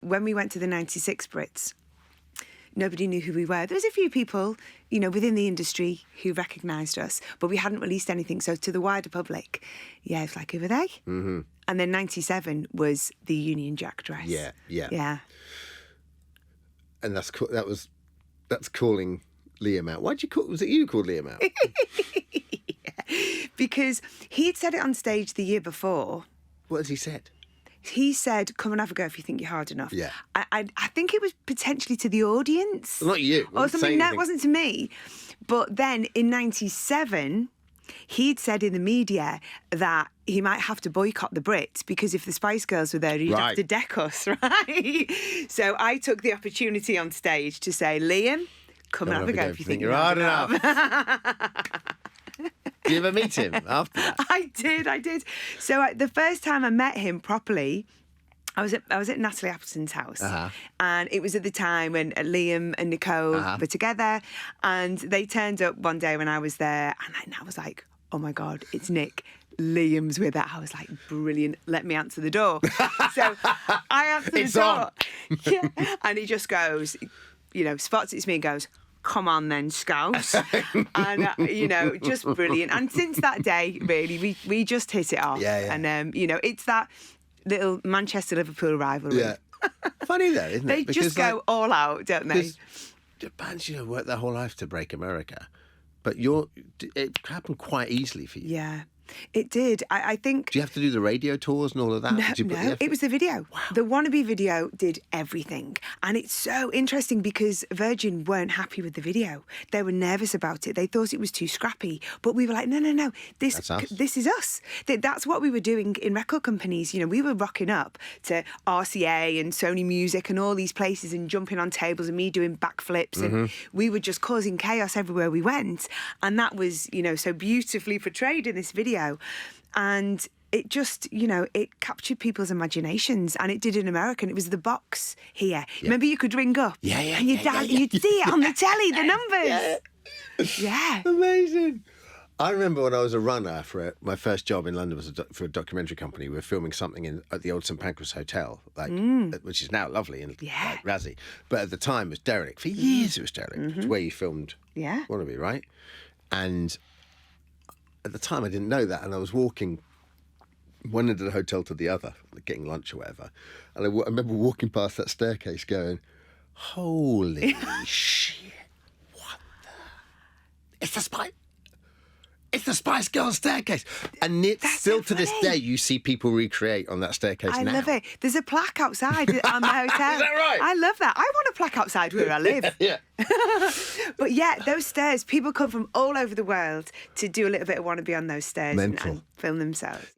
when we went to the 96 Brits, nobody knew who we were. There was a few people, within the industry who recognised us, but we hadn't released anything. So to the wider public, it's like, who were they? Mm-hmm. And then 97 was the Union Jack dress. Yeah. And that's cool. That's calling Liam out. Was it you who called Liam out? Because he'd said it on stage the year before. What has he said? He said, come and have a go if you think you're hard enough. Yeah. I think it was potentially to the audience. Well, not you. Or something. No, it wasn't to me. But then in 97, he'd said in the media that he might have to boycott the Brits because if the Spice Girls were there, he'd have to deck us, right? So I took the opportunity on stage to say, Liam, come and have a go if you think you're hard enough. Did you ever meet him after that? I did. So the first time I met him properly, I was at Natalie Appleton's house, and it was at the time when Liam and Nicole were together, and they turned up one day when I was there, and I was like, oh my God, it's Nick. Liam's with her. I was like, brilliant, let me answer the door. So I answered the door. Yeah. And he just goes, spots it's me and goes, come on then, Scouse. And, just brilliant. And since that day, really, we just hit it off. Yeah. And, it's that little Manchester-Liverpool rivalry. Yeah. Funny though, isn't it? They just go all out, don't they? Bands, work their whole life to break America. But it happened quite easily for you. Yeah. It did. I think... Do you have to do the radio tours and all of that? No, it was the video. Wow. The Wannabe video did everything. And it's so interesting because Virgin weren't happy with the video. They were nervous about it. They thought it was too scrappy. But we were like, no. This is us. That's what we were doing in record companies. We were rocking up to RCA and Sony Music and all these places and jumping on tables and me doing backflips. And we were just causing chaos everywhere we went. And that was, so beautifully portrayed in this video. And it just, it captured people's imaginations, and it did in America. And it was the box here. Yeah. Remember, you could ring up and you'd see it on the telly, the numbers. Yeah. Amazing. I remember when I was a runner my first job in London was for a documentary company. We were filming something at the old St Pancras Hotel, which is now lovely and like Razzie. But at the time, it was Derek. For years, it was Derek. It was where you filmed Wannabe, right? And at the time, I didn't know that, and I was walking one end of the hotel to the other, getting lunch or whatever. And I remember walking past that staircase going, holy shit, what the... It's the Spice Girls staircase. And still to this day, you see people recreate on that staircase now. I love it. There's a plaque outside on the hotel. Is that right? I love that. I want a plaque outside where I live. Yeah. But yeah, those stairs, people come from all over the world to do a little bit of Wannabe on those stairs and film themselves.